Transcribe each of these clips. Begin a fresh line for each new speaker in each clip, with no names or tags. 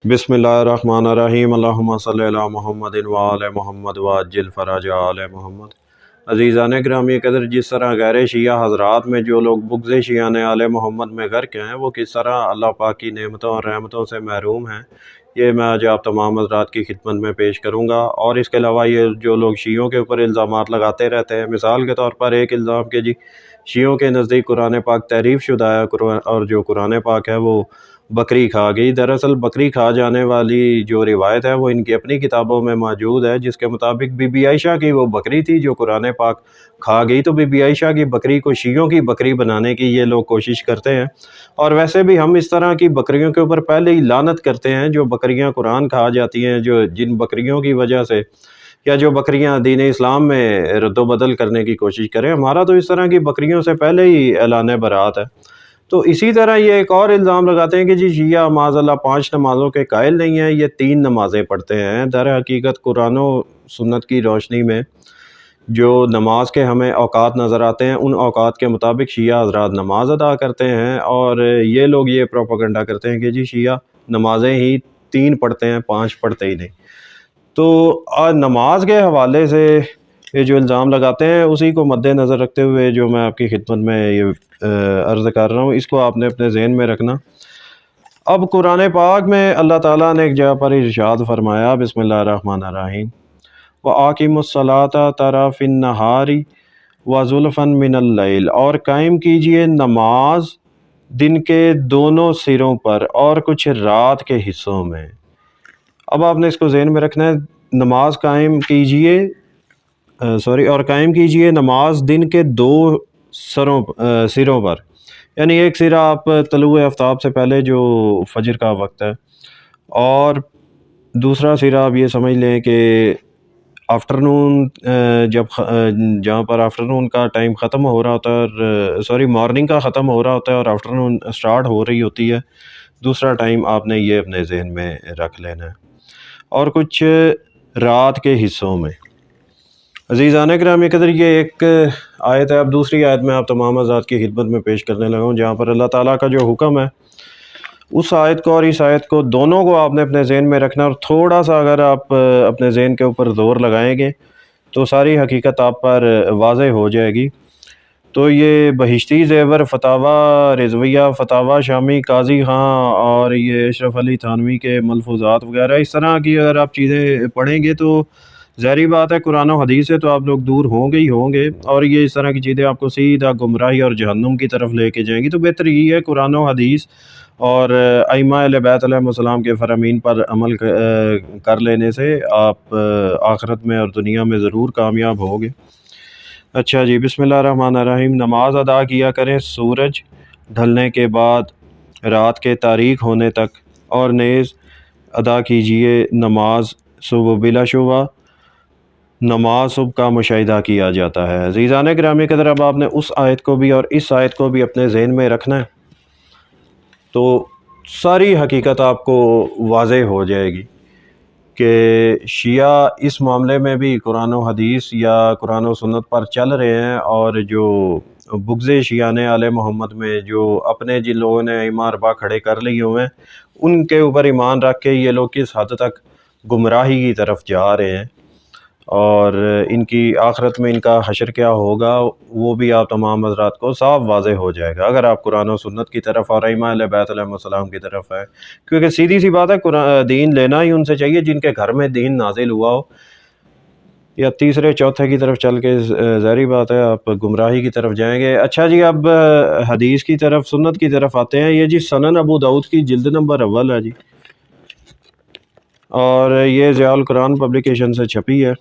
بسم اللہ الرحمن الرحیم اللہم صلی علی محمد وآل محمد وعجل فرج آل محمد۔ عزیزان گرامی قدر، جس طرح غیر شیعہ حضرات میں جو لوگ بغض شیعان آل محمد میں غرق ہیں، وہ کس طرح اللہ پاک کی نعمتوں اور رحمتوں سے محروم ہیں، یہ میں آج آپ تمام حضرات کی خدمت میں پیش کروں گا۔ اور اس کے علاوہ یہ جو لوگ شیعوں کے اوپر الزامات لگاتے رہتے ہیں، مثال کے طور پر ایک الزام کہ شیعوں کے نزدیک قرآن پاک تحریف شدہ ہے، اور جو قرآن پاک ہے وہ بکری کھا گئی۔ دراصل بکری کھا جانے والی جو روایت ہے وہ ان کی اپنی کتابوں میں موجود ہے، جس کے مطابق بی بی عائشہ کی وہ بکری تھی جو قرآن پاک کھا گئی۔ تو بی بی عائشہ کی بکری کو شیعوں کی بکری بنانے کی یہ لوگ کوشش کرتے ہیں، اور ویسے بھی ہم اس طرح کی بکریوں کے اوپر پہلے ہی لعنت کرتے ہیں جو بکریاں قرآن کھا جاتی ہیں، جن بکریوں کی وجہ سے یا جو بکریاں دین اسلام میں رد و بدل کرنے کی کوشش کریں۔ ہمارا تو اس طرح کی بکریوں سے پہلے ہی اعلان برات ہے۔ تو اسی طرح یہ ایک اور الزام لگاتے ہیں کہ شیعہ معاذ اللہ 5 نمازوں کے قائل نہیں ہیں، یہ 3 نمازیں پڑھتے ہیں۔ در حقیقت قرآن و سنت کی روشنی میں جو نماز کے ہمیں اوقات نظر آتے ہیں، ان اوقات کے مطابق شیعہ حضرات نماز ادا کرتے ہیں، اور یہ لوگ یہ پروپیگنڈا کرتے ہیں کہ شیعہ نمازیں ہی 3 پڑھتے ہیں، 5 پڑھتے ہی نہیں۔ تو نماز کے حوالے سے یہ جو الزام لگاتے ہیں، اسی کو مد نظر رکھتے ہوئے جو میں آپ کی خدمت میں یہ عرض کر رہا ہوں، اس کو آپ نے اپنے ذہن میں رکھنا۔ اب قرآن پاک میں اللہ تعالیٰ نے ایک جگہ پر ارشاد فرمایا، بسم اللہ الرحمن الرحیم، وَآقِمُوا الصَّلَاةَ طَرَفَ النَّهَارِ وَزُلَفًا مِّنَ اللَّيْلِ، اور قائم کیجئے نماز دن کے دونوں سروں پر اور کچھ رات کے حصوں میں۔ اب آپ نے اس کو ذہن میں رکھنا ہے، نماز قائم کیجئے اور قائم کیجئے نماز دن کے 2 سروں پر، یعنی ایک سرا آپ طلوع آفتاب سے پہلے جو فجر کا وقت ہے، اور دوسرا سرا آپ یہ سمجھ لیں کہ آفٹرنون، جہاں پر آفٹرنون کا ٹائم ختم ہو رہا ہوتا ہے، مارننگ کا ختم ہو رہا ہوتا ہے اور آفٹرنون سٹارٹ ہو رہی ہوتی ہے، دوسرا ٹائم آپ نے یہ اپنے ذہن میں رکھ لینا ہے، اور کچھ رات کے حصوں میں۔ عزیزان گرامی قدر، یہ ایک آیت ہے۔ اب دوسری آیت میں آپ تمام حضرات کی خدمت میں پیش کرنے لگا ہوں، جہاں پر اللہ تعالیٰ کا جو حکم ہے، اس آیت کو اور اس آیت کو دونوں کو آپ نے اپنے ذہن میں رکھنا، اور تھوڑا سا اگر آپ اپنے ذہن کے اوپر زور لگائیں گے تو ساری حقیقت آپ پر واضح ہو جائے گی۔ تو یہ بہشتی زیور فتاویٰ رضویہ، فتاویٰ شامی قاضی خاں، اور یہ اشرف علی تھانوی کے ملفوظات وغیرہ، اس طرح کی اگر آپ چیزیں پڑھیں گے تو ظاہری بات ہے قرآن و حدیث سے تو آپ لوگ دور ہوں گے ہی ہوں گے، اور یہ اس طرح کی چیزیں آپ کو سیدھا گمراہی اور جہنم کی طرف لے کے جائیں گی۔ تو بہتر یہ ہے قرآن و حدیث اور ائمہ اہل بیت علیہ السلام کے فرامین پر عمل کر لینے سے آپ آخرت میں اور دنیا میں ضرور کامیاب ہوگے۔ اچھا جی، بسم اللہ الرحمن الرحیم، نماز ادا کیا کریں سورج ڈھلنے کے بعد رات کے تاریک ہونے تک، اور نیز ادا کیجئے نماز صبح، بلا شبہ نماز صبح کا مشاہدہ کیا جاتا ہے۔ عزیزان گرامی قدر، اب آپ نے اس آیت کو بھی اور اس آیت کو بھی اپنے ذہن میں رکھنا ہے، تو ساری حقیقت آپ کو واضح ہو جائے گی کہ شیعہ اس معاملے میں بھی قرآن و حدیث یا قرآن و سنت پر چل رہے ہیں، اور جو بغض شیعان آل محمد میں جو اپنے جن لوگوں نے ائمہ اربعہ کھڑے کر لیے ہوئے ہیں، ان کے اوپر ایمان رکھ کے یہ لوگ کس حد تک گمراہی کی طرف جا رہے ہیں، اور ان کی آخرت میں ان کا حشر کیا ہوگا وہ بھی آپ تمام حضرات کو صاف واضح ہو جائے گا اگر آپ قرآن و سنت کی طرف اور ائمہ اہل بیت علیہ السلام کی طرف ہے۔ کیونکہ سیدھی سی بات ہے، دین لینا ہی ان سے چاہیے جن کے گھر میں دین نازل ہوا ہو، یا تیسرے چوتھے کی طرف چل کے ظاہری بات ہے آپ گمراہی کی طرف جائیں گے۔ اچھا جی، اب حدیث کی طرف، سنت کی طرف آتے ہیں۔ یہ سنن ابو داؤد کی جلد نمبر اول ہے جی، اور یہ ضیاء القرآن پبلیکیشن سے چھپی ہے۔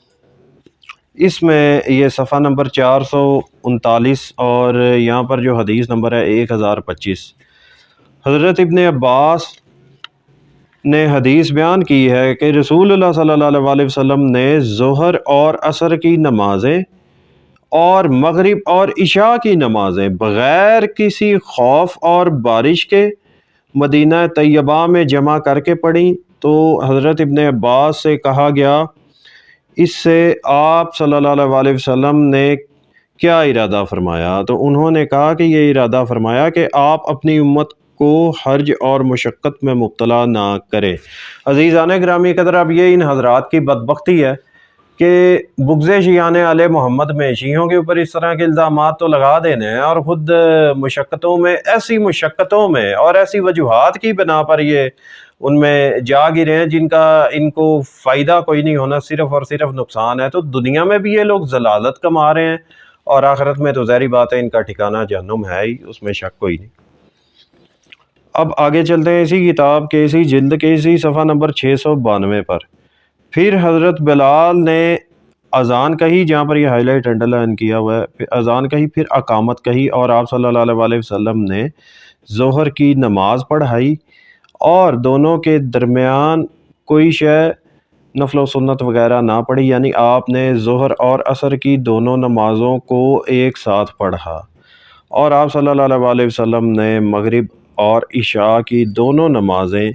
اس میں یہ صفحہ نمبر 439، اور یہاں پر جو حدیث نمبر ہے 1025، حضرت ابن عباس نے حدیث بیان کی ہے کہ رسول اللہ صلی اللہ علیہ وسلم نے ظہر اور عصر کی نمازیں اور مغرب اور عشاء کی نمازیں بغیر کسی خوف اور بارش کے مدینہ طیبہ میں جمع کر کے پڑھیں۔ تو حضرت ابن عباس سے کہا گیا، اس سے آپ صلی اللہ علیہ وسلم نے کیا ارادہ فرمایا؟ تو انہوں نے کہا کہ یہ ارادہ فرمایا کہ آپ اپنی امت کو حرج اور مشقت میں مبتلا نہ کرے۔ عزیزان گرامی قدر، اب یہ ان حضرات کی بدبختی ہے کہ بغض شیعان آل محمد میں شیعوں کے اوپر اس طرح کے الزامات تو لگا دینے ہیں، اور خود مشقتوں میں، ایسی مشقتوں میں اور ایسی وجوہات کی بنا پر یہ ان میں جا گرے ہیں جن کا ان کو فائدہ کوئی نہیں ہونا، صرف اور صرف نقصان ہے۔ تو دنیا میں بھی یہ لوگ ضلالت کما رہے ہیں، اور آخرت میں تو ظاہری بات ہے ان کا ٹھکانہ جہنم ہے ہی، اس میں شک کوئی نہیں۔ اب آگے چلتے ہیں اسی کتاب کے اسی جلد کے اسی صفحہ نمبر 692 پر۔ پھر حضرت بلال نے اذان کہی، جہاں پر یہ ہائی لائٹ انڈر لائن کیا ہوا ہے، پھر اذان کہی، پھر اقامت کہی، اور آپ صلی اللہ علیہ وسلم نے ظہر کی نماز پڑھائی، اور دونوں کے درمیان کوئی شے نفل و سنت وغیرہ نہ پڑھی، یعنی آپ نے ظہر اور عصر کی دونوں نمازوں کو ایک ساتھ پڑھا، اور آپ صلی اللہ علیہ وسلم نے مغرب اور عشاء کی دونوں نمازیں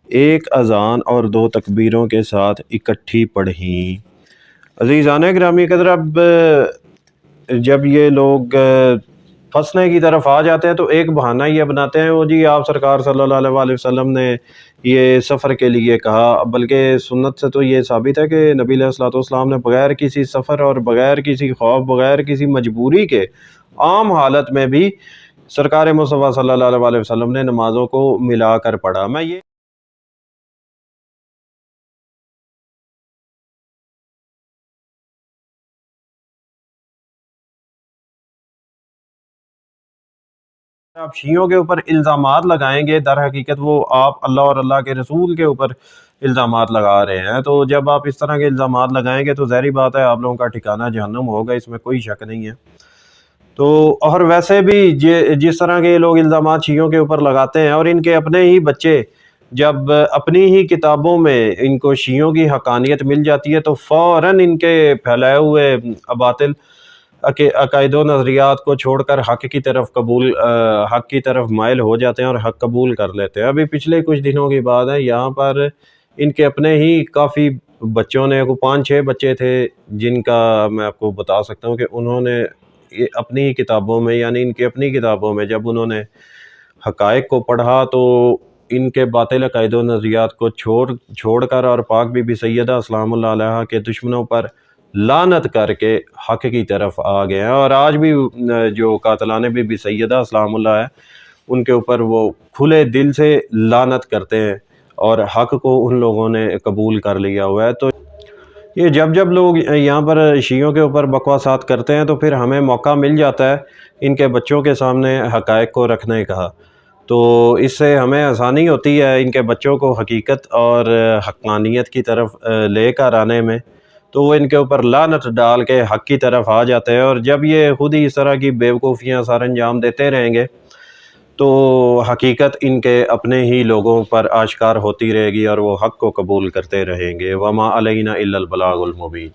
ایک اذان اور 2 تکبیروں کے ساتھ اکٹھی پڑھیں۔ عزیزان گرامی قدر، اب جب یہ لوگ پھنسنے کی طرف آ جاتے ہیں تو ایک بہانہ یہ بناتے ہیں، وہ جی آپ سرکار صلی اللہ علیہ وسلم نے یہ سفر کے لیے کہا، بلکہ سنت سے تو یہ ثابت ہے کہ نبی علیہ الصلوۃ والسلام نے بغیر کسی سفر اور بغیر کسی خوف، بغیر کسی مجبوری کے عام حالت میں بھی سرکار مصطفیٰ صلی اللہ علیہ وسلم نے نمازوں کو ملا کر پڑھا۔ میں یہ آپ شیعوں کے اوپر الزامات لگائیں گے، در حقیقت وہ آپ اللہ اور اللہ کے رسول کے اوپر الزامات لگا رہے ہیں۔ تو جب آپ اس طرح کے الزامات لگائیں گے تو ظاہری بات ہے آپ لوگوں کا ٹھکانہ جہنم ہوگا، اس میں کوئی شک نہیں ہے۔ تو اور ویسے بھی جس طرح کے یہ لوگ الزامات شیعوں کے اوپر لگاتے ہیں، اور ان کے اپنے ہی بچے جب اپنی ہی کتابوں میں ان کو شیعوں کی حقانیت مل جاتی ہے تو فوراً ان کے پھیلائے ہوئے باطل عقائد و نظریات کو چھوڑ کر حق کی طرف مائل ہو جاتے ہیں اور حق قبول کر لیتے ہیں۔ ابھی پچھلے کچھ دنوں کی بات ہے، یہاں پر ان کے اپنے ہی کافی بچوں نے، 5-6 بچے تھے جن کا میں آپ کو بتا سکتا ہوں کہ انہوں نے اپنی کتابوں میں، یعنی ان کی اپنی کتابوں میں جب انہوں نے حقائق کو پڑھا تو ان کے باطل عقائد و نظریات کو چھوڑ کر اور پاک بی بی سیدہ سلام اللہ علیہا کے دشمنوں پر لعنت کر کے حق کی طرف آ گئے ہیں، اور آج بھی جو قاتلان بی بی سیدہ سلام اللہ ہے ان کے اوپر وہ کھلے دل سے لعنت کرتے ہیں، اور حق کو ان لوگوں نے قبول کر لیا ہوا ہے۔ تو یہ جب لوگ یہاں پر شیعوں کے اوپر بکواسات کرتے ہیں تو پھر ہمیں موقع مل جاتا ہے ان کے بچوں کے سامنے حقائق کو رکھنے کا، تو اس سے ہمیں آسانی ہوتی ہے ان کے بچوں کو حقیقت اور حقانیت کی طرف لے کر آنے میں، تو وہ ان کے اوپر لعنت ڈال کے حق کی طرف آ جاتے ہیں، اور جب یہ خود ہی اس طرح کی بیوقوفیاں سر انجام دیتے رہیں گے تو حقیقت ان کے اپنے ہی لوگوں پر آشکار ہوتی رہے گی، اور وہ حق کو قبول کرتے رہیں گے۔ وما علینا الا البلاغ المبین۔